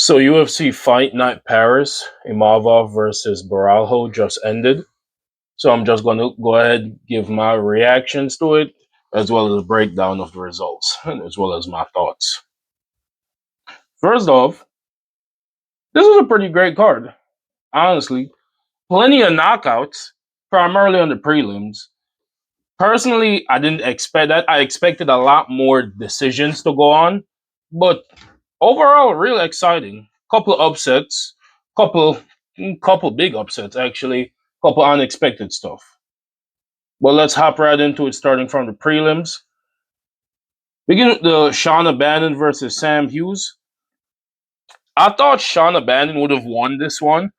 So UFC Fight Night Paris, Imavov versus Borralho just ended. So I'm just going to go ahead and give my reactions to it, as well as a breakdown of the results, as well as my thoughts. First off, this was a pretty great card, honestly. Plenty of knockouts, primarily on the prelims. Personally, I didn't expect that. I expected a lot more decisions to go on, but overall, really exciting. Couple upsets, couple couple big upsets actually, couple unexpected stuff. But let's hop right into it, starting from the prelims. Begin with the Shauna Bannon versus Sam Hughes. I thought Shauna Bannon would have won this one,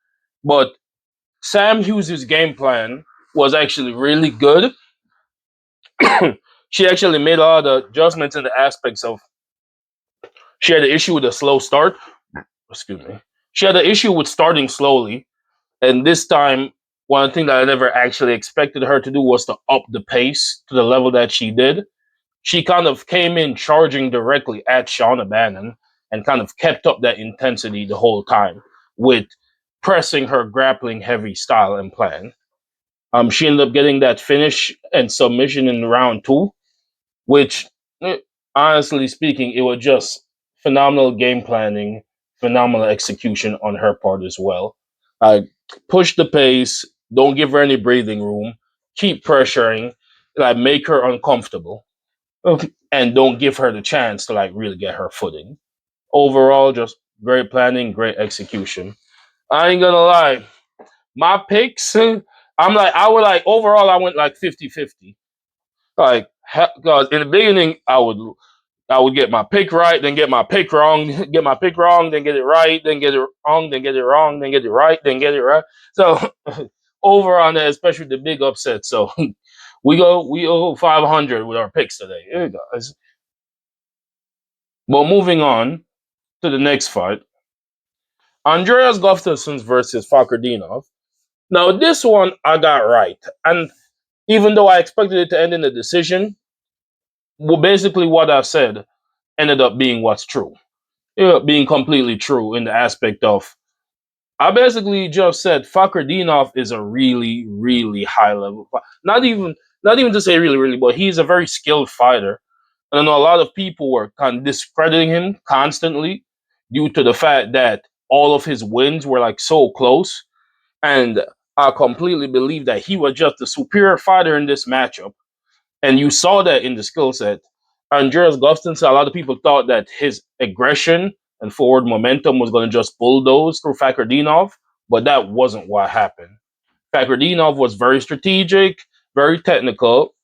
but Sam Hughes' game plan was actually really good. She actually made a lot of adjustments in the aspects of she had an issue with a slow start. Excuse me. She had an issue with starting slowly. And this time, one thing that I never actually expected her to do was to up the pace to the level that she did. She kind of came in charging directly at Shauna Bannon and kind of kept up that intensity the whole time with pressing her grappling heavy style and plan. She ended up getting that finish and submission in round two, which, eh, honestly speaking, it was just phenomenal game planning, phenomenal execution on her part as well. Push the pace, don't give her any breathing room, keep pressuring, like make her uncomfortable, and don't give her the chance to like really get her footing. Overall, just great planning, great execution. I ain't gonna lie, my picks, I would like overall, I went like 50-50. Like, because in the beginning, I would get my pick right, then get my pick wrong, get my pick wrong, then get it right, then get it wrong, then get it wrong, then get it right, then get it right. So over on that, especially the big upset. So we owe 500 with our picks today. Here guys. But moving on to the next fight, Andreas Gustafsson versus Fakrdinov. Now this one I got right, and even though I expected it to end in a decision, well, basically what I said ended up being what's true. Yeah, being completely true in the aspect of I basically just said Fakrdinov is a really, really high level. Not even to say really, really, but he's a very skilled fighter. And I know a lot of people were kind of discrediting him constantly due to the fact that all of his wins were like so close. And I completely believe that he was just the superior fighter in this matchup. And you saw that in the skill set. Andreas Gustafsson, a lot of people thought that his aggression and forward momentum was going to just bulldoze through Fakrdinov, but that wasn't what happened. Fakrdinov was very strategic, very technical,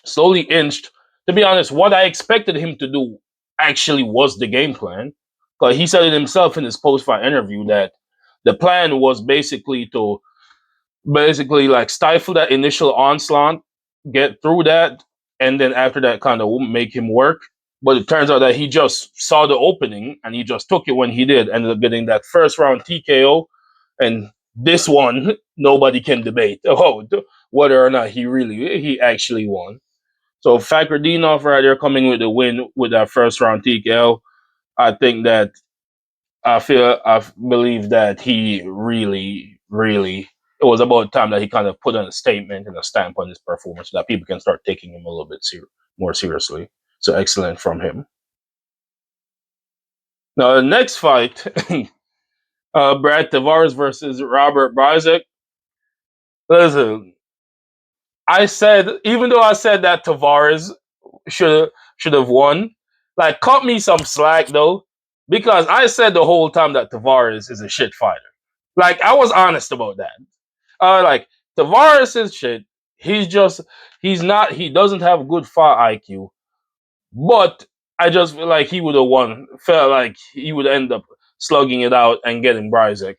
slowly inched. To be honest, what I expected him to do actually was the game plan. Because he said it himself in his post-fight interview that the plan was basically like stifle that initial onslaught, get through that, and then after that kind of make him work. But it turns out that he just saw the opening and he just took it when he did, ended up getting that first round TKO. And this one, nobody can debate whether or not he actually won. So Fakrdinov right there coming with the win with that first round TKO. I think that I believe that he really, really, it was about time that he kind of put on a statement and a stamp on his performance so that people can start taking him a little bit more seriously. So excellent from him. Now the next fight, Brad Tavares versus Robert Bryzek. Listen, I said even though I said that Tavares should have won, like cut me some slack though, because I said the whole time that Tavares is a shit fighter. Like I was honest about that. Like Tavares is shit. He doesn't have good fight IQ. But I just feel like he would have won. Felt like he would end up slugging it out and getting Bryzek.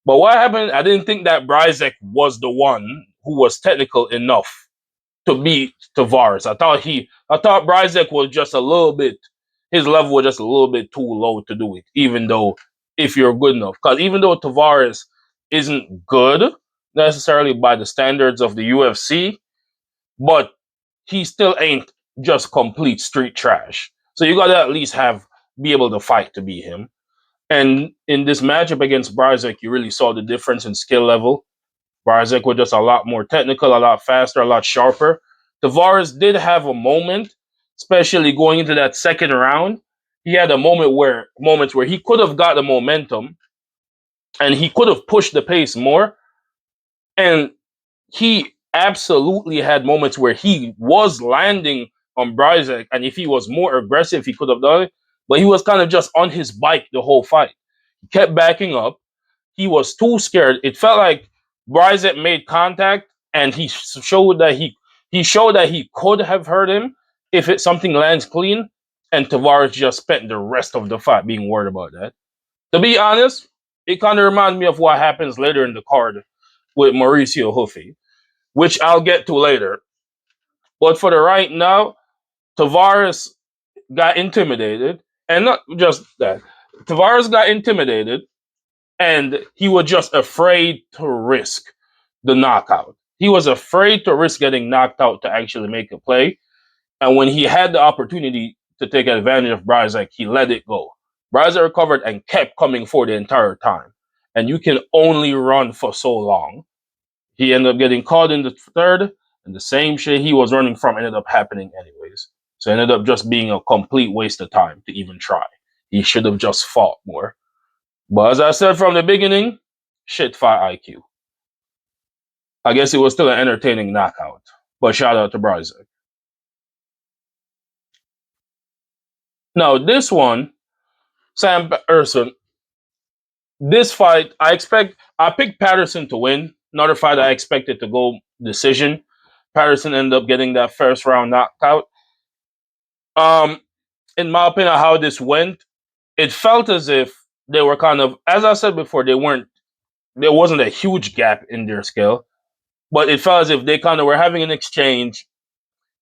But what happened? I didn't think that Bryzek was the one who was technical enough to beat Tavares. I thought Bryzek was just a little bit, his level was just a little bit too low to do it, even though if you're good enough. Because even though Tavares isn't good necessarily by the standards of the UFC, but he still ain't just complete street trash. So you gotta at least be able to fight to beat him. And in this matchup against Brazek, you really saw the difference in skill level. Brazek was just a lot more technical, a lot faster, a lot sharper. Tavares did have a moment, especially going into that second round. He had a moments where he could have got the momentum and he could have pushed the pace more. And he absolutely had moments where he was landing on Bryzek, and if he was more aggressive, he could have done it. But he was kind of just on his bike the whole fight. He kept backing up. He was too scared. It felt like Bryzek made contact, and he showed that he could have hurt him if something lands clean. And Tavares just spent the rest of the fight being worried about that. To be honest, it kind of reminds me of what happens later in the card with Mauricio Huffy, which I'll get to later. But for the right now, Tavares got intimidated, and not just that. Tavares got intimidated, and he was just afraid to risk the knockout. He was afraid to risk getting knocked out to actually make a play. And when he had the opportunity to take advantage of Bryzek, he let it go. Bryzek recovered and kept coming for the entire time. And you can only run for so long. He ended up getting caught in the third, and the same shit he was running from ended up happening anyways. So it ended up just being a complete waste of time to even try. He should have just fought more. But as I said from the beginning, shit fight IQ. I guess it was still an entertaining knockout. But shout out to Bryzek. Now this one, Sam Patterson. This fight, I picked Patterson to win. Another fight I expected to go decision. Patterson ended up getting that first round knockout. Um, in my opinion, how this went, it felt as if they were kind of, as I said before, there wasn't a huge gap in their skill, but it felt as if they kind of were having an exchange,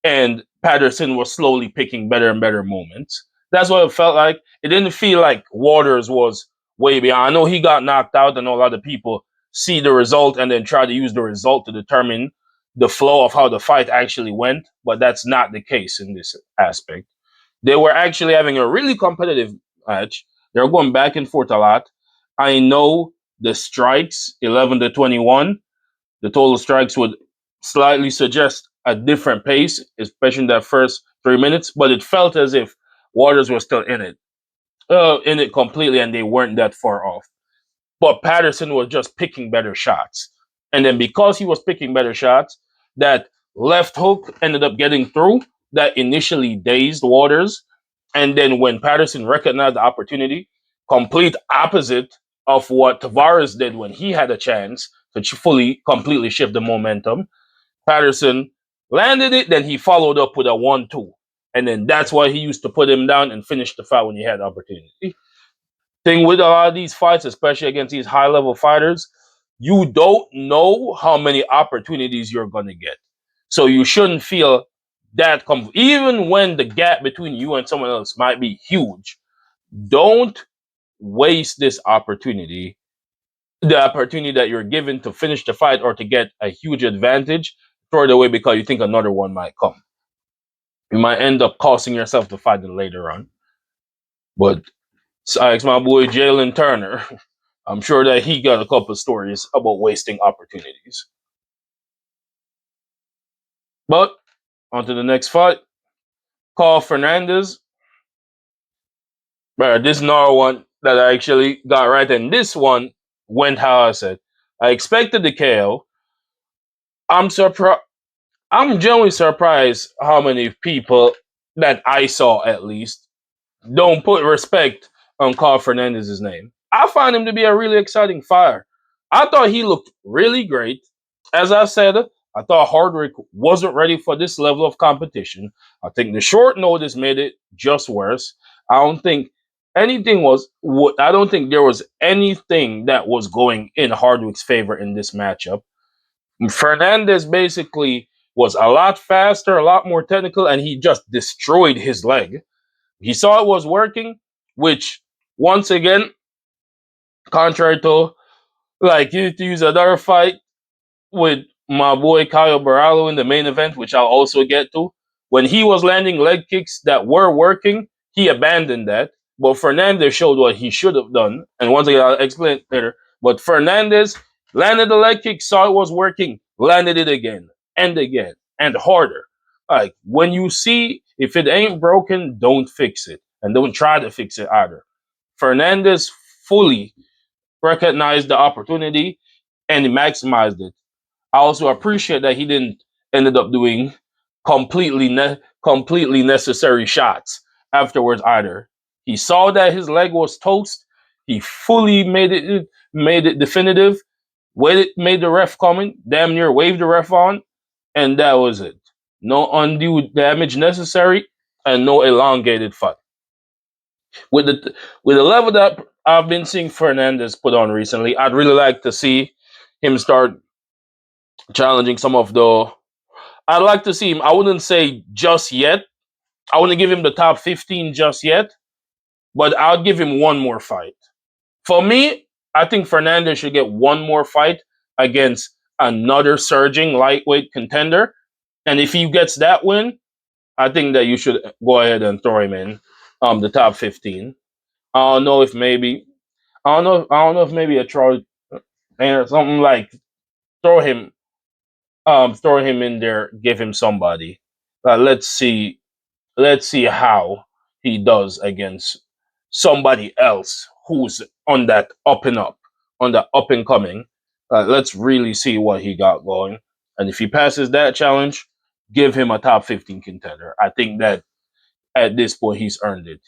and Patterson was slowly picking better and better moments. That's what it felt like. It didn't feel like Waters was way beyond. I know he got knocked out. I know a lot of people see the result and then try to use the result to determine the flow of how the fight actually went, but that's not the case in this aspect. They were actually having a really competitive match. They were going back and forth a lot. I know the strikes, 11-21, the total strikes would slightly suggest a different pace, especially in that first 3 minutes, but it felt as if Waters was still in it completely, and they weren't that far off. But Patterson was just picking better shots. And then because he was picking better shots, that left hook ended up getting through that initially dazed Waters. And then when Patterson recognized the opportunity, complete opposite of what Tavares did when he had a chance to completely shift the momentum. Patterson landed it, then he followed up with a 1-2. And then that's why he used to put him down and finish the fight when he had the opportunity. Thing with a lot of these fights, especially against these high level fighters, you don't know how many opportunities you're going to get. So you shouldn't feel that even when the gap between you and someone else might be huge, don't waste this opportunity, the opportunity that you're given to finish the fight or to get a huge advantage, throw it away because you think another one might come. You might end up costing yourself the fight later on. But it's my boy Jalen Turner. I'm sure that he got a couple of stories about wasting opportunities. But on to the next fight. Carl Fernandez. This is another one that I actually got right, and this one went how I said. I expected the KO. I'm surprised. I'm genuinely surprised how many people that I saw, at least, don't put respect on Carl Fernandez's name. I find him to be a really exciting fighter. I thought he looked really great. As I said, I thought Hardwick wasn't ready for this level of competition. I think the short notice made it just worse. I don't think I don't think there was anything that was going in Hardwick's favor in this matchup. Fernandez basically was a lot faster, a lot more technical, and he just destroyed his leg. He saw it was working, which once again, contrary to like you to use another fight with my boy Caio Borralho in the main event, which I'll also get to. When he was landing leg kicks that were working, he abandoned that but Fernandez showed what he should have done. And once again, I'll explain it later. But Fernandez landed the leg kick, saw it was working, landed it again and harder. Like when you see if it ain't broken, don't fix it and don't try to fix it either. Fernandez fully recognized the opportunity and he maximized it. I also appreciate that he didn't ended up doing completely necessary shots afterwards either. He saw that his leg was toast. He fully made it definitive. Waited, made the ref coming, damn near waved the ref on, and that was it. No undue damage necessary, and no elongated fight. With the level that I've been seeing Fernandez put on recently, I'd really like to see him start challenging some of the. I'd like to see him. I wouldn't say just yet. I wouldn't give him the top 15 just yet, but I'll give him one more fight. For me, I think Fernandez should get one more fight against another surging lightweight contender. And if he gets that win, I think that you should go ahead and throw him in the top 15. I don't know if maybe I don't know if maybe a Troy or something like throw him throw him in there, give him somebody. Let's see, let's see how he does against somebody else who's on that up and up, on the up and coming. Let's really see what he got going. And if he passes that challenge, give him a top 15 contender. I think that at this point he's earned it.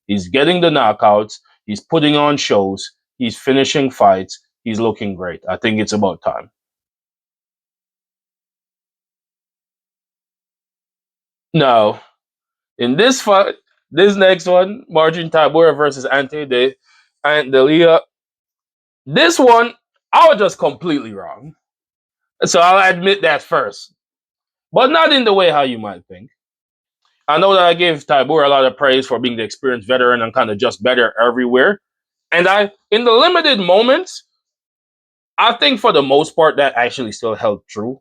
He's getting the knockouts, he's putting on shows, he's finishing fights, he's looking great. I think it's about time. Now, in this fight, this next one, Margin Tabora versus Ant Delia. This one, I was just completely wrong. So I'll admit that first. But not in the way how you might think. I know that I gave Tybura a lot of praise for being the experienced veteran and kind of just better everywhere. And in the limited moments, I think for the most part that actually still held true.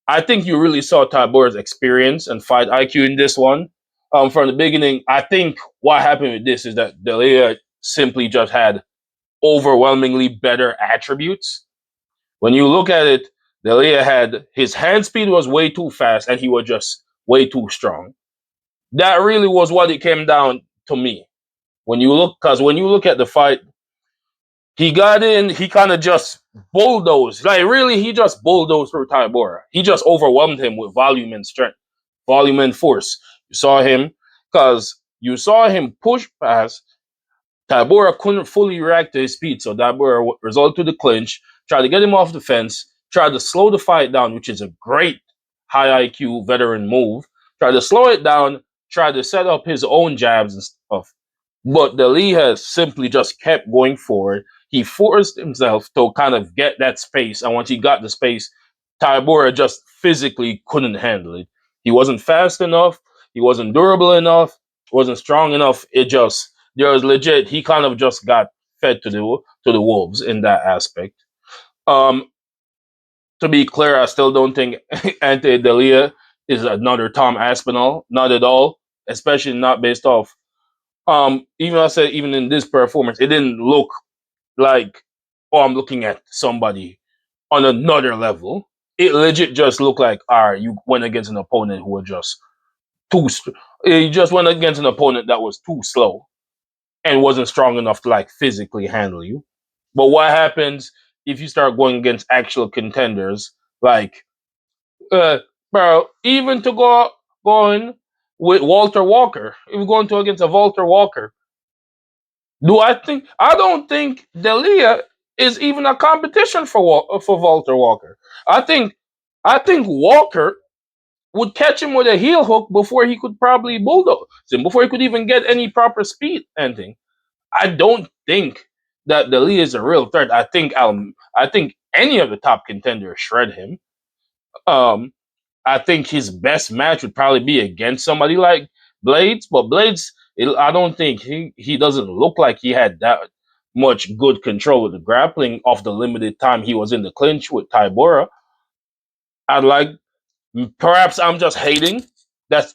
I think you really saw Tybura's experience and fight IQ in this one. From the beginning, I think what happened with this is that Delia simply just had overwhelmingly better attributes. When you look at it, Delia had his hand speed was way too fast and he was just way too strong. That really was what it came down to me. When you look at the fight, he got in, he kind of just bulldozed. Like really, he just bulldozed through Tybura. He just overwhelmed him with volume and strength, volume and force. You saw him push past. Tybura couldn't fully react to his speed, so Tybura resorted to the clinch, tried to get him off the fence, tried to slow the fight down, which is a great high IQ veteran move. Tried to slow it down, tried to set up his own jabs and stuff. But the Lee has simply just kept going forward. He forced himself to kind of get that space, and once he got the space, Tybura just physically couldn't handle it. He wasn't fast enough, he wasn't durable enough, wasn't strong enough. There was legit. He kind of just got fed to the wolves in that aspect. Um, to be clear, I still don't think Ante Delia is another Tom Aspinall. Not at all. Especially not based off. Even I said even in this performance, it didn't look like oh I'm looking at somebody on another level. It legit just looked like all right, you went against an opponent who was just you just went against an opponent that was too slow and wasn't strong enough to like physically handle you. But what happens if you start going against actual contenders like bro, even to going with Walter Walker, if you're going to against a Walter Walker, I don't think Delia is even a competition for Walter Walker. I think I think Walker would catch him with a heel hook before he could probably bulldoze him, before he could even get any proper speed anything. I don't think that the Lee is a real threat. I think any of the top contenders shred him. Um, I think his best match would probably be against somebody like Blades, but I don't think he doesn't look like he had that much good control of the grappling off the limited time he was in the clinch with Tybura. I'd like perhaps I'm just hating. That's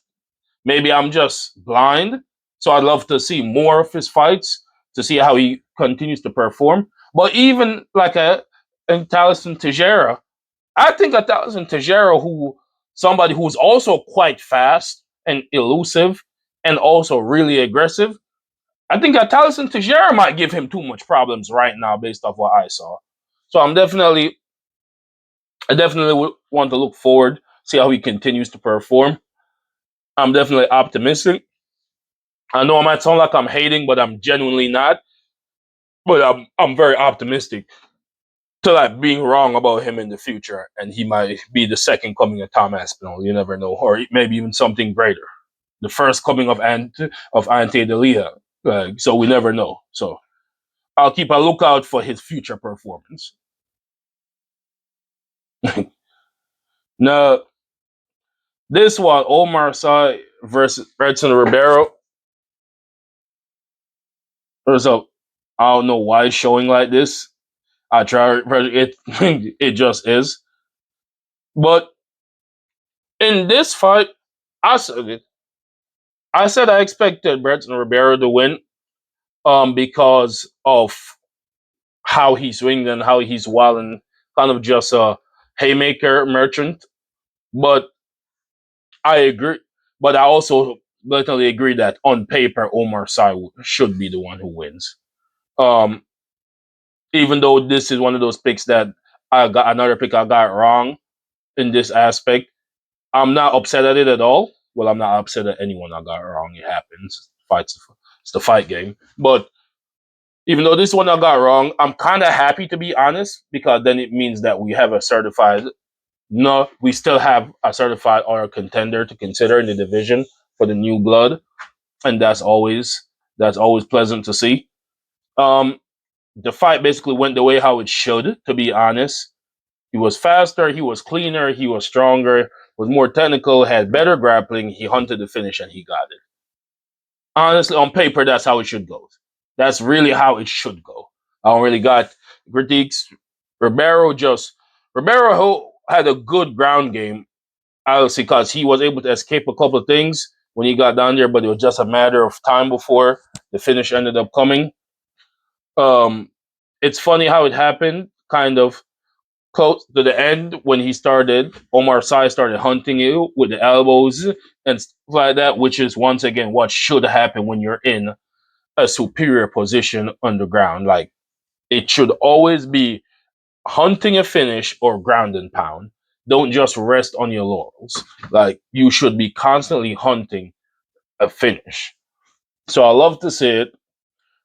maybe I'm just blind. So I'd love to see more of his fights to see how he continues to perform. But even like a Talison Teixeira, I think a Talison Teixeira who somebody who's also quite fast and elusive and also really aggressive. I think a Talison Teixeira might give him too much problems right now based off what I saw. So I definitely want to look forward, see how he continues to perform. I'm definitely optimistic. I know I might sound like I'm hating, but I'm genuinely not. But I'm very optimistic to like being wrong about him in the future, and he might be the second coming of Tom Aspinall. You never know, or maybe even something greater, the first coming of Ante Delia. So we never know. So I'll keep a lookout for his future performance. Now, this one, Omar Sy versus Edson Ribeiro. So I don't know why it's showing like this. I try it. It just is. But in this fight, I said it. I said I expected Edson Ribeiro to win, because of how he's swinging and how he's wild and kind of just a haymaker merchant. But I agree. But I also blatantly agree that on paper, Omar Sy should be the one who wins. Um, Even though this is one of those picks that I got another pick I got wrong in this aspect, I'm not upset at it at all. Well, I'm not upset at anyone I got wrong. It happens. It's the fight game. But even though this one I got wrong, I'm kind of happy to be honest because then it means that we have a certified. No, we still have a certified or a contender to consider in the division for the new blood, and that's always pleasant to see. Um, the fight basically went the way how it should. To be honest, he was faster, he was cleaner, he was stronger, was more technical, had better grappling. He hunted the finish and he got it. Honestly, on paper, that's how it should go. That's really how it should go. I don't really got critiques. Ribeiro who had a good ground game, obviously, because he was able to escape a couple of things when he got down there, but it was just a matter of time before the finish ended up coming. Um, it's funny how it happened, kind of close to the end when Omar Sy started hunting you with the elbows and stuff like that, which is once again what should happen when you're in a superior position on the ground. Like it should always be hunting a finish or ground and pound. Don't just rest on your laurels. Like you should be constantly hunting a finish. So I love to see it.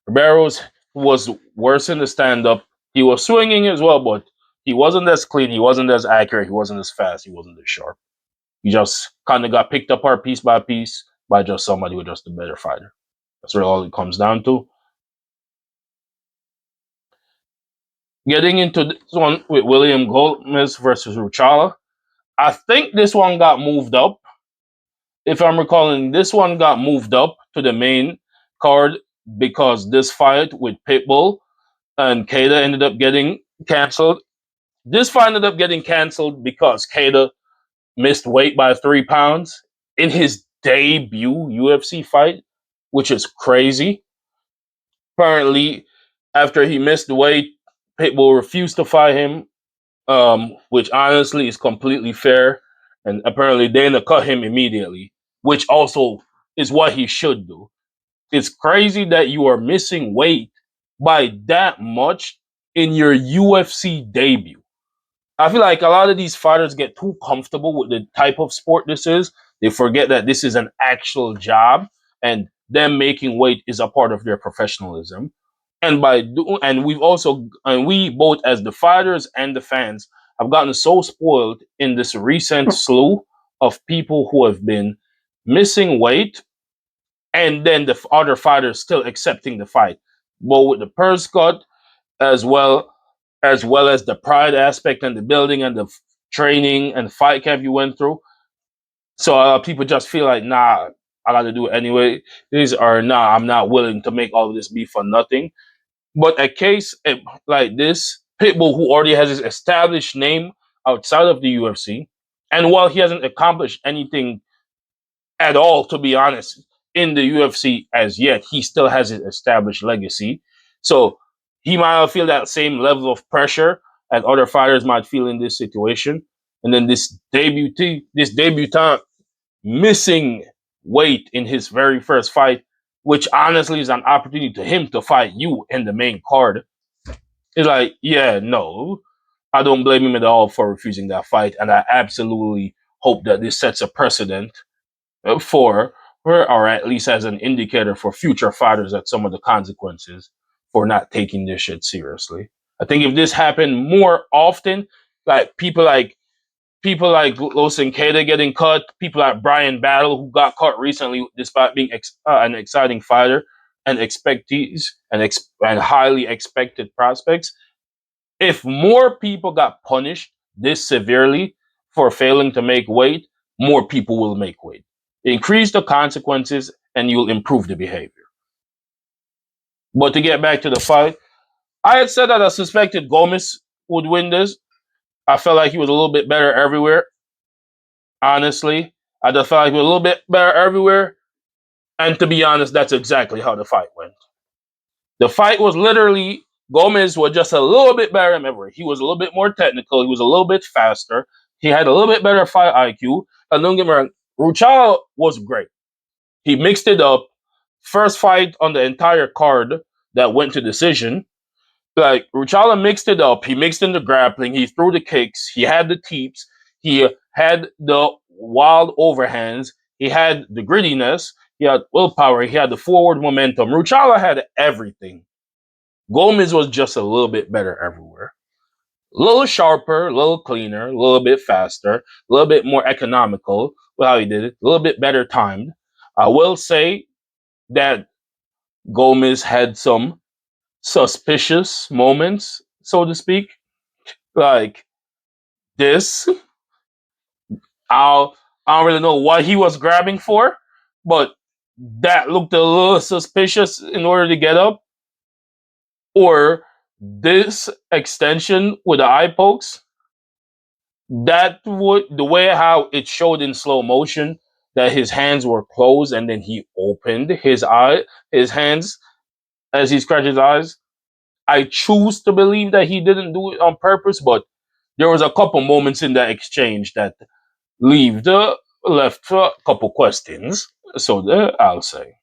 Barrows was worse in the stand up. He was swinging as well, but he wasn't as clean. He wasn't as accurate. He wasn't as fast. He wasn't as sharp. He just kind of got picked apart piece by piece by just somebody who was just a better fighter. That's really all it comes down to. Getting into this one with William Gomez versus Ruchala, I think this one got moved up. If I'm recalling, this one got moved up to the main card because this fight with Pitbull and Kada ended up getting canceled. This fight ended up getting canceled because Kada missed weight by 3 pounds in his debut UFC fight, which is crazy. Apparently, after he missed weight, Pitbull refused to fight him, which honestly is completely fair. And apparently, Dana cut him immediately, which also is what he should do. It's crazy that you are missing weight by that much in your UFC debut. I feel like a lot of these fighters get too comfortable with the type of sport this is. They forget that this is an actual job and them making weight is a part of their professionalism. And we both as the fighters and the fans have gotten so spoiled in this recent slew of people who have been missing weight and then the other fighters still accepting the fight. But with the purse cut as well as the pride aspect and the building and the training and fight camp you went through. So people just feel like, nah, I got to do it anyway. Nah, I'm not willing to make all of this be for nothing. But a case like this, Pitbull, who already has his established name outside of the UFC, and while he hasn't accomplished anything at all, to be honest, in the UFC as yet. He still has his established legacy. So he might not feel that same level of pressure as other fighters might feel in this situation. And then this debutant missing weight in his very first fight, which honestly is an opportunity to him to fight you in the main card. It's like, yeah, no, I don't blame him at all for refusing that fight, and I absolutely hope that this sets a precedent for, or at least as an indicator for future fighters at some of the consequences for not taking this shit seriously. I think if this happened more often, like people like Los Incada getting cut, people like Brian Battle who got cut recently despite being an exciting fighter and expectees and highly expected prospects. If more people got punished this severely for failing to make weight, more people will make weight. Increase the consequences and you'll improve the behavior. But to get back to the fight, I had said that I suspected Gomez would win this. I felt like he was a little bit better everywhere. Honestly, I just felt like he was a little bit better everywhere. And to be honest, that's exactly how the fight went. The fight was literally Gomez was just a little bit better than ever. He was a little bit more technical. He was a little bit faster. He had a little bit better fight IQ. And don't get me wrong, Ruchala was great. He mixed it up. First fight on the entire card that went to decision. Like Ruchala mixed it up. He mixed in the grappling. He threw the kicks. He had the teeps. He had the wild overhands. He had the grittiness. He had willpower. He had the forward momentum. Ruchala had everything. Gomez was just a little bit better everywhere. A little sharper, a little cleaner, a little bit faster, a little bit more economical with how he did it, a little bit better timed. I will say that Gomez had some suspicious moments, so to speak. Like this, I'll, I don't really know what he was grabbing for, but that looked a little suspicious in order to get up. Or this extension with the eye pokes, that would the way how it showed in slow motion that his hands were closed and then he opened his hands as he scratched his eyes. I choose to believe that he didn't do it on purpose, but there was a couple moments in that exchange that left a couple questions. So I'll say,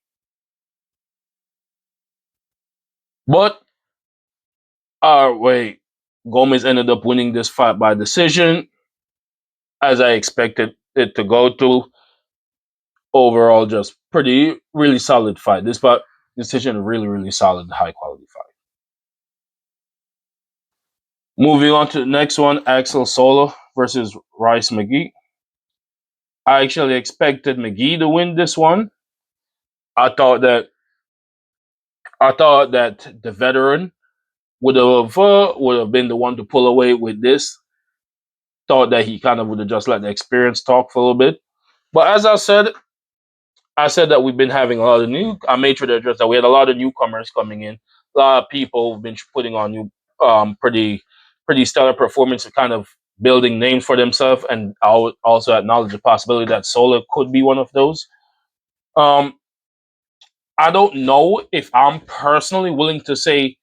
but wait, Gomez ended up winning this fight by decision, as I expected it to go to. Overall, just pretty really solid fight. This fight decision, really really solid, high quality fight. Moving on to the next one, Axel Solo versus Rice McGee. I actually expected McGee to win this one. I thought that the veteran would have been the one to pull away with this. Thought that he kind of would have just let the experience talk for a little bit. But as I said that we've been having a lot of I made sure to address that we had a lot of newcomers coming in. A lot of people have been putting on pretty stellar performance and kind of building names for themselves. And I would also acknowledge the possibility that Sola could be one of those. Um, I don't know if I'm personally willing to say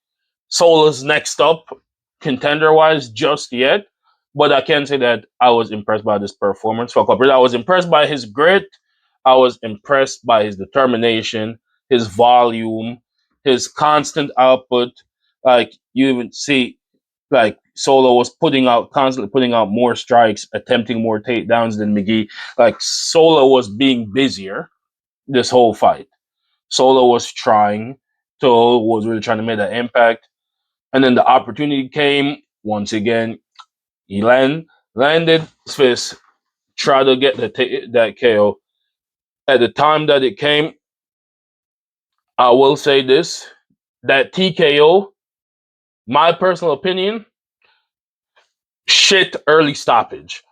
Sola's next up contender wise just yet, but I can say that I was impressed by this performance for Copper. I was impressed by his grit. I was impressed by his determination, his volume, his constant output. Like you even see, like Solo was constantly putting out more strikes, attempting more takedowns than McGee. Like Solo was being busier this whole fight. Solo was was really trying to make that impact. And then the opportunity came once again. He landed his fist, tried to get that KO. At the time that it came, I will say this: that TKO, my personal opinion, shit early stoppage.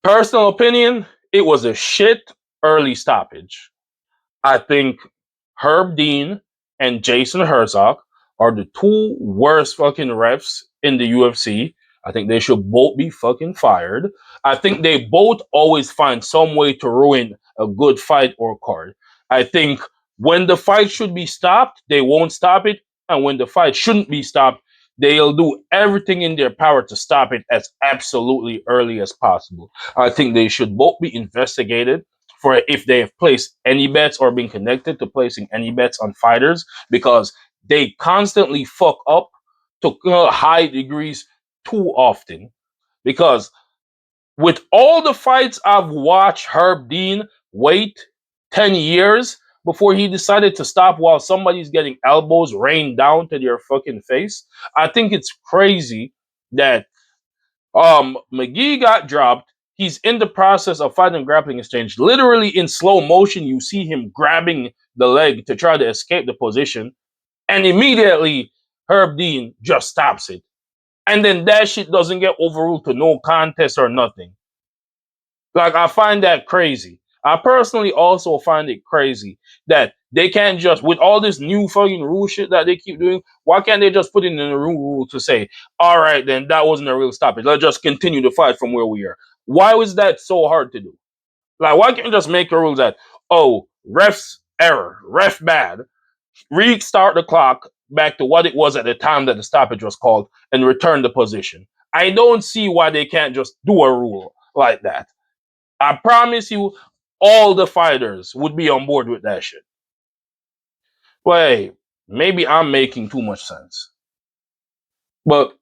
Personal opinion, it was a shit early stoppage. I think Herb Dean and Jason Herzog are the two worst fucking refs in the UFC. I think they should both be fucking fired. I think they both always find some way to ruin a good fight or card. I think when the fight should be stopped, they won't stop it. And when the fight shouldn't be stopped, they'll do everything in their power to stop it as absolutely early as possible. I think they should both be investigated for if they have placed any bets or been connected to placing any bets on fighters, because they constantly fuck up to high degrees too often. Because with all the fights I've watched Herb Dean wait 10 years before he decided to stop while somebody's getting elbows rained down to their fucking face, I think it's crazy that McGee got dropped. He's in the process of fighting grappling exchange. Literally in slow motion, you see him grabbing the leg to try to escape the position, and immediately Herb Dean just stops it. And then that shit doesn't get overruled to no contest or nothing. Like, I find that crazy. I personally also find it crazy that they can't just, with all this new fucking rule shit that they keep doing, why can't they just put it in the rule to say, all right, then that wasn't a real stoppage. Let's just continue to fight from where we are. Why was that so hard to do? Like, why can't you just make a rule that, oh, ref's error, ref bad, restart the clock back to what it was at the time that the stoppage was called and return the position? I don't see why they can't just do a rule like that. I promise you, all the fighters would be on board with that shit. But hey, maybe I'm making too much sense. But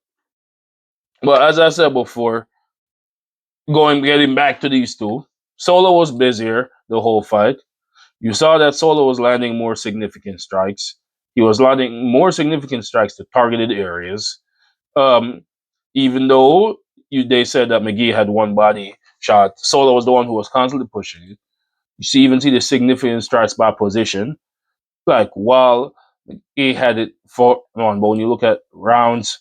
as I said before, getting back to these two, Solo was busier the whole fight. You saw that Solo was landing more significant strikes. He was landing more significant strikes to targeted areas. Um, Even though they said that McGee had one body shot, Solo was the one who was constantly pushing it. Even see the significant strikes by position. Like, while he had it for on, but when you look at rounds,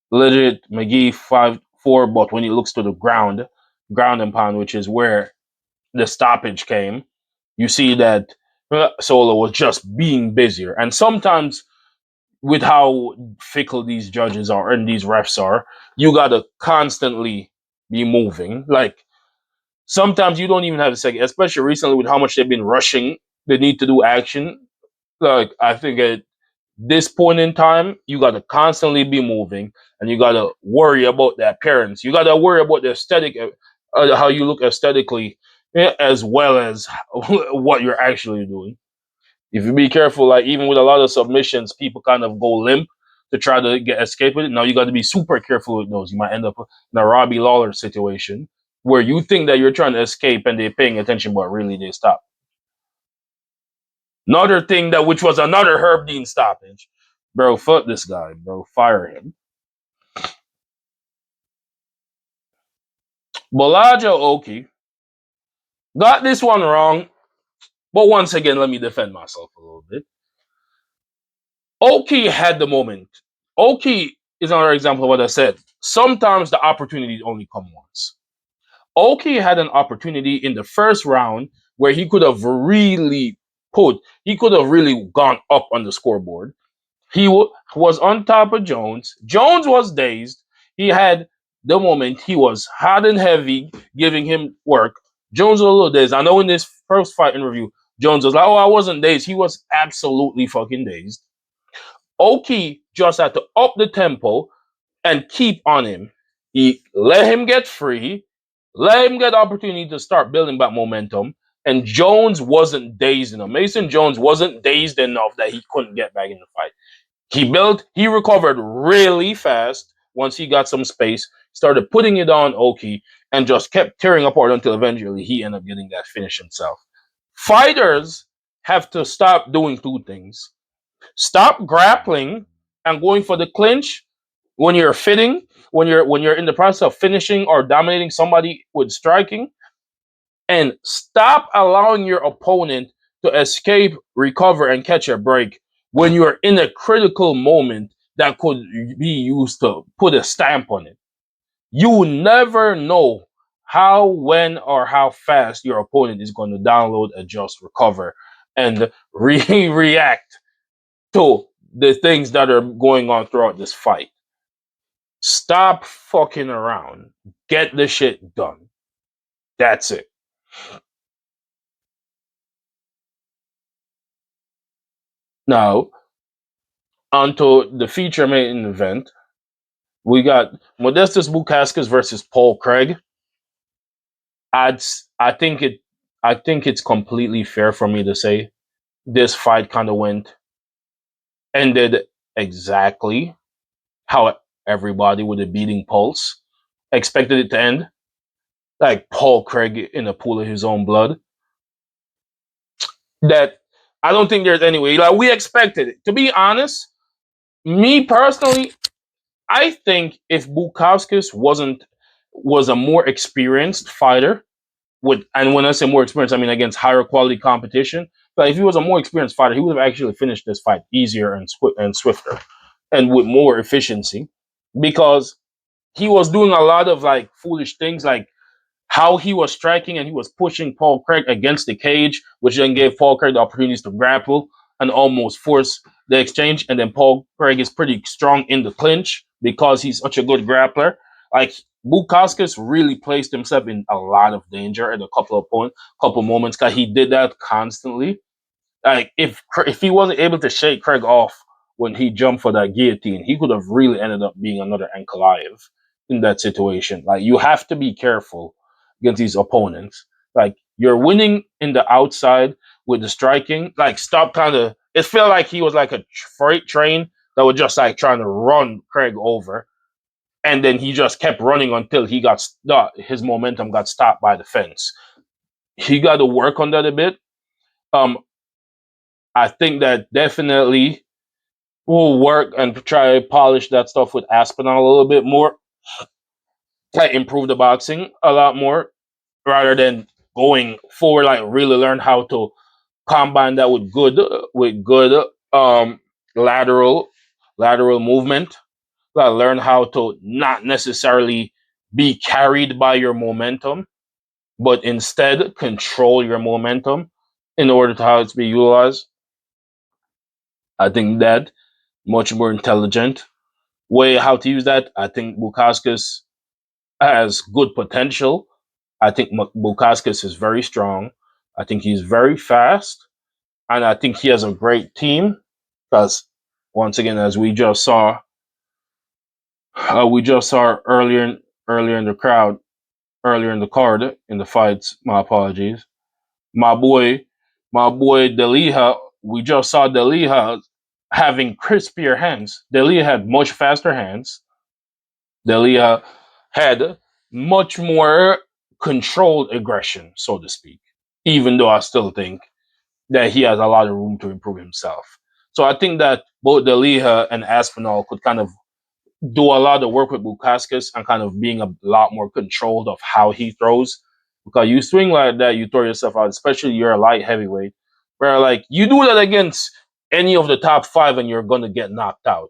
legit McGee 5-4, but when he looks to the ground and pound, which is where the stoppage came, you see that Solo was just being busier. And sometimes, with how fickle these judges are and these refs are, you gotta constantly be moving. Like, sometimes you don't even have a second, especially recently with how much they've been rushing the need to do action. Like, I think at this point in time, you got to constantly be moving, and you got to worry about the appearance. You got to worry about the aesthetic, how you look aesthetically, as well as what you're actually doing. If you be careful, like, even with a lot of submissions, people kind of go limp to try to escape with it. Now you got to be super careful with those. You might end up in a Robbie Lawler situation where you think that you're trying to escape and they're paying attention, but really they stop. Another thing that, which was another Herb Dean stoppage. Bro, fuck this guy, bro. Fire him. Bolaja Oki got this one wrong, but once again, let me defend myself a little bit. Oki had the moment. Oki is another example of what I said. Sometimes the opportunities only come once. Oki had an opportunity in the first round where he could have he could have really gone up on the scoreboard. He was on top of Jones. Jones was dazed. He had the moment. He was hot and heavy, giving him work. Jones was a little dazed. I know in this first fight interview, Jones was like, "Oh, I wasn't dazed." He was absolutely fucking dazed. Oki just had to up the tempo and keep on him. He let him get free, let him get opportunity to start building back momentum. And Jones wasn't dazed enough. Mason Jones wasn't dazed enough that he couldn't get back in the fight. He recovered really fast once he got some space, started putting it on Oki, and just kept tearing apart until eventually he ended up getting that finish himself. Fighters have to stop doing two things. Stop grappling and going for the clinch when you're when you're in the process of finishing or dominating somebody with striking, and stop allowing your opponent to escape, recover, and catch a break when you're in a critical moment that could be used to put a stamp on it. You never know how, when, or how fast your opponent is going to download, adjust, recover, and react to the things that are going on throughout this fight. Stop fucking around. Get the shit done. That's it. Now, onto the feature main event, we got Modestas Bukauskas versus Paul Craig. I'd, I think it, I think it's completely fair for me to say this fight kind of ended exactly how everybody with a beating pulse expected it to end. Like Paul Craig in a pool of his own blood. That I don't think there's any way. Like we expected it. To be honest, me personally, I think if Bukauskas was a more experienced fighter with, and when I say more experienced, I mean against higher quality competition. But if he was a more experienced fighter, he would have actually finished this fight easier and swifter, and with more efficiency, because he was doing a lot of like foolish things, like how he was striking and he was pushing Paul Craig against the cage, which then gave Paul Craig the opportunities to grapple and almost force the exchange. And then Paul Craig is pretty strong in the clinch because he's such a good grappler. Like Bukauskas really placed himself in a lot of danger at a couple moments because he did that constantly. Like if he wasn't able to shake Craig off when he jumped for that guillotine, he could have really ended up being another Ankalaev in that situation. Like you have to be careful against these opponents. Like you're winning in the outside with the striking. Like stop kind of. It felt like he was like a freight train that was just like trying to run Craig over, and then he just kept running until he got his momentum got stopped by the fence. He got to work on that a bit. Um, I think that definitely will work and try to polish that stuff with Aspinall a little bit more. Like improve the boxing a lot more rather than going forward. Like really learn how to combine that with good lateral movement. Like learn how to not necessarily be carried by your momentum, but instead control your momentum in order to how it's be utilized. I think that much more intelligent way how to use that. I think Bukauskas has good potential. I think Bukauskas is very strong. I think he's very fast, and I think he has a great team. Because once again, as we just saw earlier in the crowd, earlier in the card in the fights. My apologies. My boy, my boy Deliha. We just saw Deliha having crispier hands. Deliha had much faster hands. Delia had much more controlled aggression, so to speak, even though I still think that he has a lot of room to improve himself. So I think that both Delia and Aspinall could kind of do a lot of work with Bukauskas and kind of being a lot more controlled of how he throws. Because you swing like that, you throw yourself out, especially you're a light heavyweight, where like you do that against any of the top five and you're gonna get knocked out.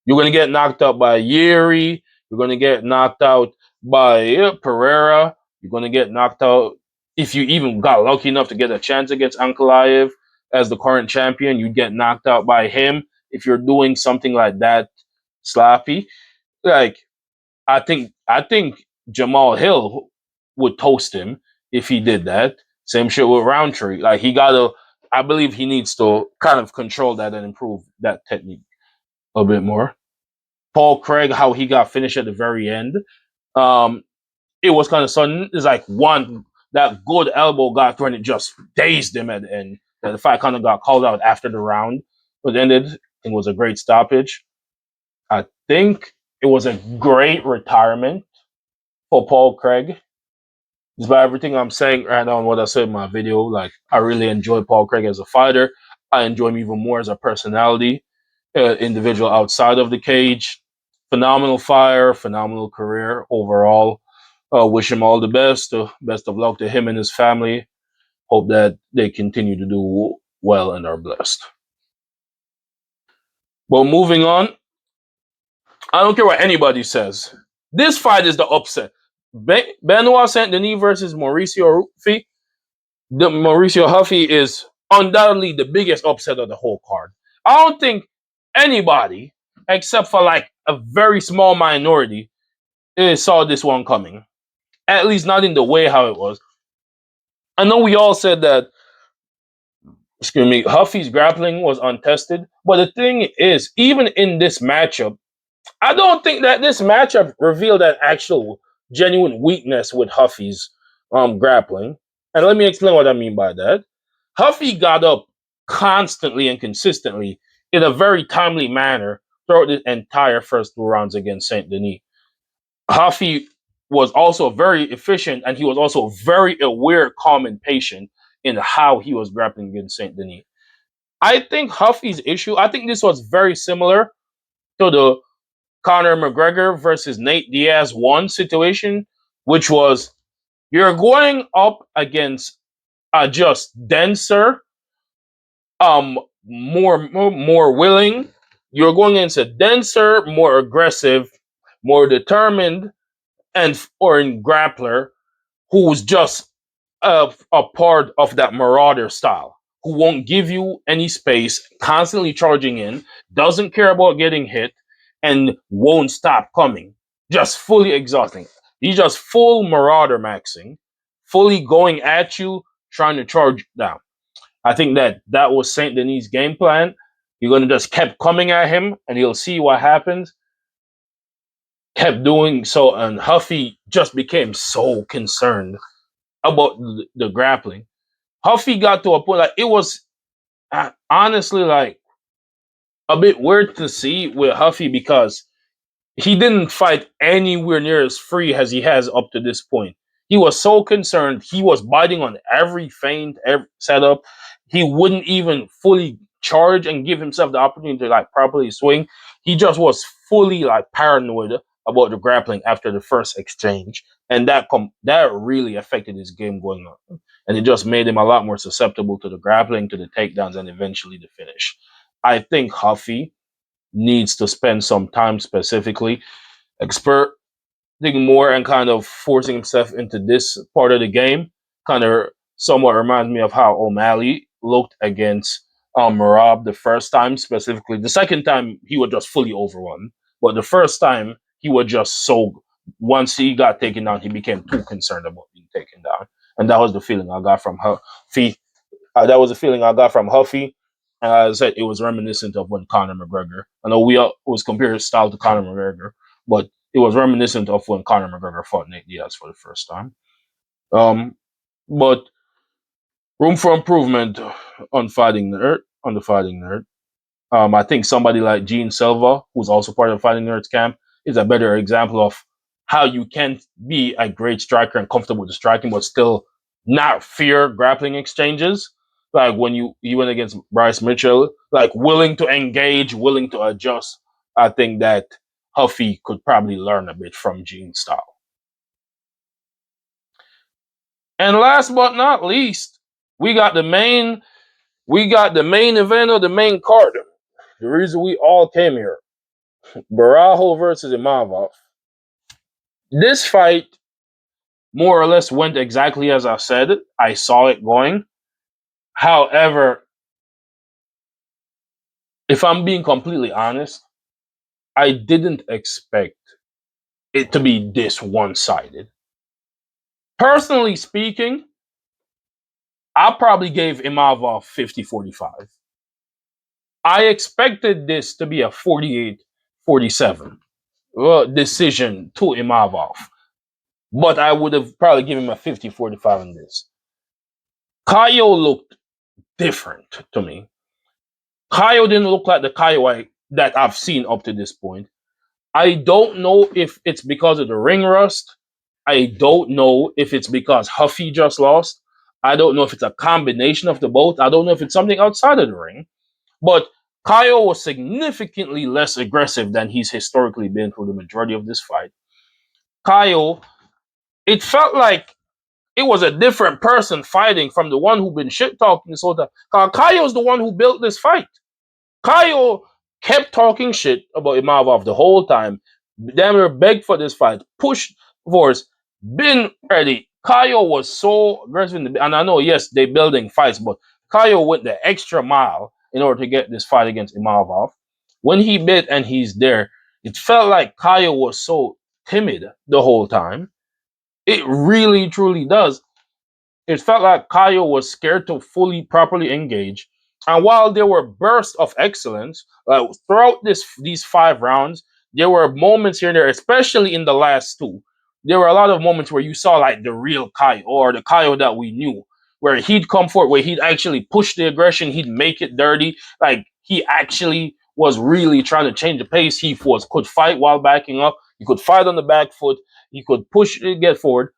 You're gonna get knocked out by Yeri, you're gonna get knocked out by Pereira, you're gonna get knocked out if you even got lucky enough to get a chance against Ankalaev as the current champion, you get knocked out by him if you're doing something like that sloppy. Like I think Jamal Hill would toast him if he did that. Same shit with Roundtree. Like he gotta I believe he needs to kind of control that and improve that technique a bit more. Paul Craig, how he got finished at the very end. Um, it was kind of sudden. It's like one that good elbow got thrown, it just dazed him at the end. And the fight kind of got called out after the round. But ended. It was a great stoppage. I think it was a great retirement for Paul Craig. Despite everything I'm saying right now and what I said in my video, like I really enjoy Paul Craig as a fighter. I enjoy him even more as a personality, individual outside of the cage. Phenomenal fire, phenomenal career overall. Wish him all the best. Best of luck to him and his family. Hope that they continue to do well and are blessed. Well, moving on, I don't care what anybody says. This fight is the upset. Benoit Saint Denis versus Mauricio Huffy. The Mauricio Huffy is undoubtedly the biggest upset of the whole card. I don't think anybody, except for like a very small minority, saw this one coming. At least not in the way how it was. I know we all said that excuse me, Huffy's grappling was untested. But the thing is, even in this matchup, I don't think that this matchup revealed an actual genuine weakness with Huffy's grappling. And let me explain what I mean by that. Huffy got up constantly and consistently in a very timely manner throughout the entire first two rounds against Saint Denis. Huffy was also very efficient and he was also very aware, calm, and patient in how he was grappling against Saint Denis. I think Huffy's issue, I think this was very similar to the Conor McGregor versus Nate Diaz one situation, which was you're going up against a just denser, more willing. You're going against a denser, more aggressive, more determined, and foreign grappler who's just a part of that marauder style, who won't give you any space, constantly charging in, doesn't care about getting hit, and won't stop coming. Just fully exhausting. He's just full marauder maxing, fully going at you, trying to charge down. I think that was Saint Denis' game plan. You're gonna just kept coming at him, and he'll see what happens. Kept doing so, and Huffy just became so concerned about the grappling. Huffy got to a point like it was honestly like a bit weird to see with Huffy because he didn't fight anywhere near as free as he has up to this point. He was so concerned. He was biting on every feint, every setup. He wouldn't even fully charge and give himself the opportunity to like properly swing. He just was fully like paranoid about the grappling after the first exchange, and that really affected his game going on, and it just made him a lot more susceptible to the grappling, to the takedowns, and eventually the finish. I think Huffy needs to spend some time specifically experimenting more and kind of forcing himself into this part of the game. Kind of somewhat reminds me of how O'Malley looked against Marab the first time, specifically. The second time, he was just fully overrun. But the first time, he was just so. Once he got taken down, he became too concerned about being taken down. And that was the feeling I got from Huffy. That was the feeling I got from Huffy. And as I said, it was reminiscent of when Conor McGregor. I know we was compared his style to Conor McGregor, but it was reminiscent of when Conor McGregor fought Nate Diaz for the first time. Um, but room for improvement on the fighting nerd. I think somebody like Gene Silva, who's also part of the Fighting Nerds camp, is a better example of how you can be a great striker and comfortable with the striking, but still not fear grappling exchanges. Like when you went against Bryce Mitchell, like willing to engage, willing to adjust. I think that Huffy could probably learn a bit from Gene's style. And last but not least, we got the main event of the main card. The reason we all came here. Borralho versus Imavov. This fight more or less went exactly as I said. I saw it going. However, if I'm being completely honest, I didn't expect it to be this one-sided. Personally speaking, I probably gave Imavov 50-45. I expected this to be a 48-47 decision to Imavov. But I would have probably given him a 50-45 on this. Caio looked different to me. Caio didn't look like the Caio that I've seen up to this point. I don't know if it's because of the ring rust. I don't know if it's because Huffy just lost. I don't know if it's a combination of the both. I don't know if it's something outside of the ring. But Caio was significantly less aggressive than he's historically been for the majority of this fight. Caio, it felt like it was a different person fighting from the one who been shit talking this whole time. Caio's the one who built this fight. Caio kept talking shit about Imavov the whole time. Damn near begged for this fight, pushed for us, been ready. Caio was so aggressive, and I know, yes, they building fights, but Caio went the extra mile in order to get this fight against Imavov. When he bit and he's there, it felt like Caio was so timid the whole time. It really, truly does. it felt like Caio was scared to fully properly engage. And while there were bursts of excellence throughout these 5 rounds, there were moments here and there, especially in the last two. There were a lot of moments where you saw like the real Caio or the Caio that we knew, where he'd come forward, where he'd actually push the aggression, he'd make it dirty. Like he actually was really trying to change the pace. He could fight while backing up. He could fight on the back foot. He could push it, get forward.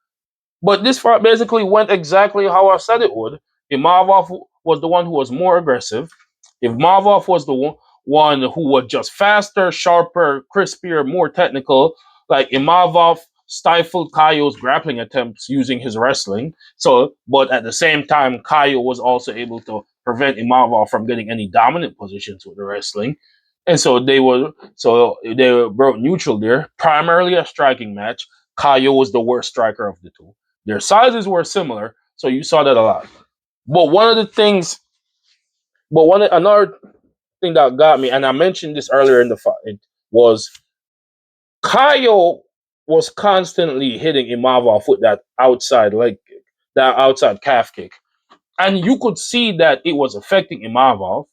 But this fight basically went exactly how I said it would. Imavov was the one who was more aggressive. If Imavov was the one who was just faster, sharper, crispier, more technical, like Imavov stifled Caio's grappling attempts using his wrestling. So, but at the same time, Caio was also able to prevent Imavov from getting any dominant positions with the wrestling. And so they were broke neutral there, primarily a striking match. Caio was the worst striker of the two. Their sizes were similar, so you saw that a lot. But another thing that got me, and I mentioned this earlier in the fight, was Caio was constantly hitting Imavov with that outside leg kick, that outside calf kick, and you could see that it was affecting Imavov.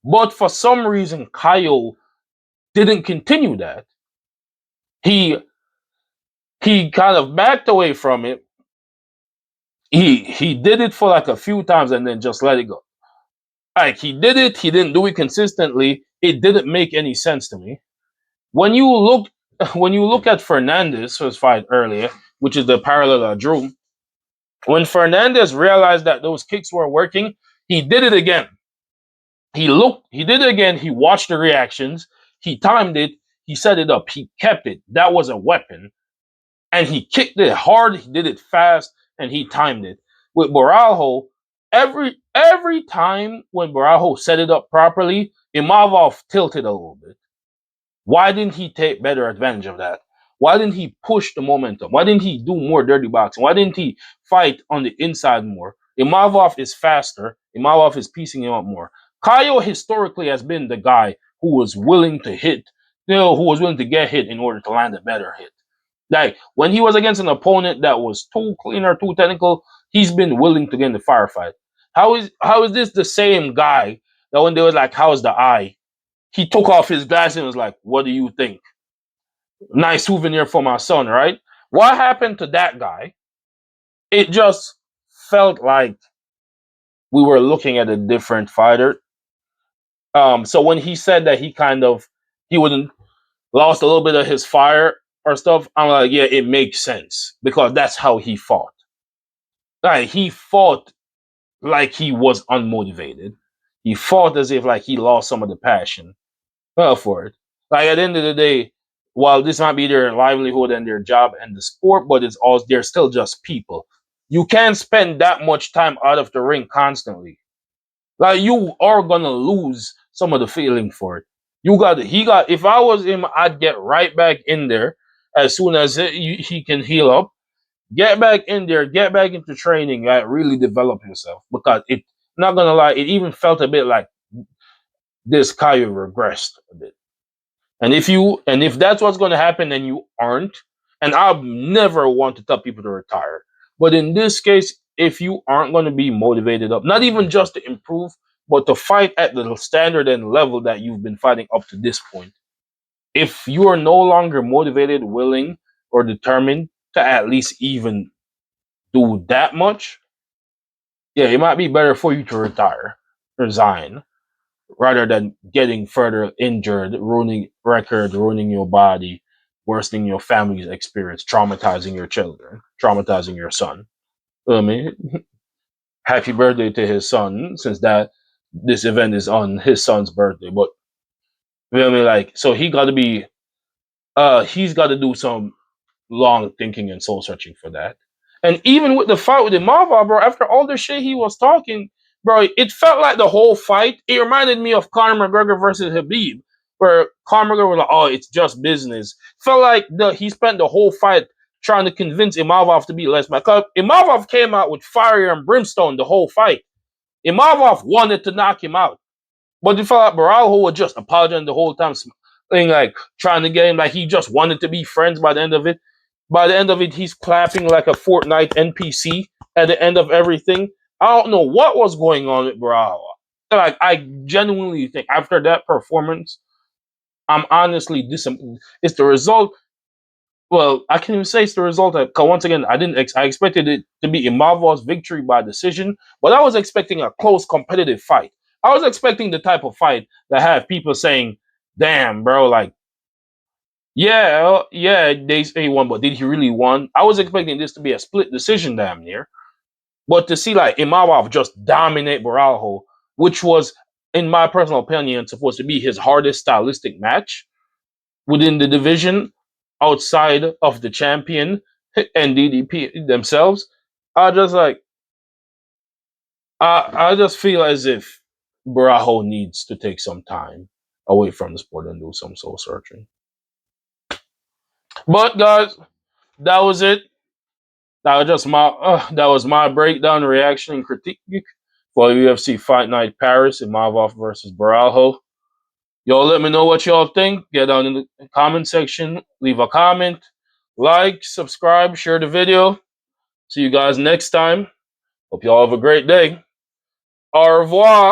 But for some reason, Caio didn't continue that. He he kind of backed away from it. He did it for like a few times and then just let it go. Like he did it, he didn't do it consistently. It didn't make any sense to me. When you look when you look at Fernandez's fight earlier, which is the parallel I drew, when Fernandez realized that those kicks were working, he did it again. He did it again, he watched the reactions, he timed it, he set it up, he kept it. That was a weapon. And he kicked it hard, he did it fast, and he timed it. With Borralho, every time when Borralho set it up properly, Imavov tilted a little bit. Why didn't he take better advantage of that? Why didn't he push the momentum? Why didn't he do more dirty boxing? Why didn't he fight on the inside more? Imavov is faster. Imavov is piecing him up more. Caio historically has been the guy who was willing to hit, who was willing to get hit in order to land a better hit. Like when he was against an opponent that was too clean or too technical, he's been willing to get in the firefight. How is this the same guy that when they was like, "How's the eye?" He took off his glasses and was like, "What do you think? Nice souvenir for my son, right?" What happened to that guy? It just felt like we were looking at a different fighter. So when he said that he wouldn't lost a little bit of his fire or stuff, I'm like, yeah, it makes sense because that's how he fought. Like he fought like he was unmotivated. He fought as if like he lost some of the passion for it. Like at the end of the day, while this might be their livelihood and their job and the sport, but it's also they're still just people. You can't spend that much time out of the ring constantly. Like you are gonna lose some of the feeling for it. He got. If I was him, I'd get right back in there as soon as he can heal up. Get back in there, get back into training, like really develop yourself. Because it, not gonna lie, it even felt a bit like this Caio regressed a bit. And if that's what's gonna happen, then you aren't. And I never want to tell people to retire. But in this case, if you aren't gonna be motivated up, not even just to improve, but to fight at the standard and level that you've been fighting up to this point. If you are no longer motivated, willing, or determined to at least even do that much, yeah, it might be better for you to resign, rather than getting further injured, ruining record, ruining your body, worsening your family's experience, traumatizing your children, traumatizing your son. I mean, happy birthday to his son, since that this event is on his son's birthday. But you know what I mean, like, so he's got to do some long thinking and soul searching for that. And even with the fight with Imavov, bro, after all the shit he was talking, bro, it felt like the whole fight. It reminded me of Conor McGregor versus Habib, where Conor McGregor was like, "Oh, it's just business." Felt like he spent the whole fight trying to convince Imavov to be less mad. Because Imavov came out with fire and brimstone the whole fight. Imavov wanted to knock him out, but it felt like Borralho was just apologizing the whole time, like trying to get him, like he just wanted to be friends by the end of it. By the end of it, he's clapping like a Fortnite NPC at the end of everything. I don't know what was going on with Borralho. Like, I genuinely think after that performance, I'm honestly disappointed. It's the result. Well, I can even say it's the result. Cause once again, I expected it to be Imavov's victory by decision, but I was expecting a close, competitive fight. I was expecting the type of fight that have people saying, "Damn, bro, like, yeah, yeah, they say he won, but did he really won?" I was expecting this to be a split decision, damn near. But to see like Imavov just dominate Borralho, which was, in my personal opinion, supposed to be his hardest stylistic match within the division, outside of the champion and DDP themselves, I just like I just feel as if Borralho needs to take some time away from the sport and do some soul searching. But guys, that was it. That was my breakdown, reaction, and critique for UFC Fight Night Paris, Imavov versus Borralho. Y'all let me know what y'all think. Get down in the comment section, leave a comment, like, subscribe, share the video. See you guys next time. Hope y'all have a great day. Au revoir.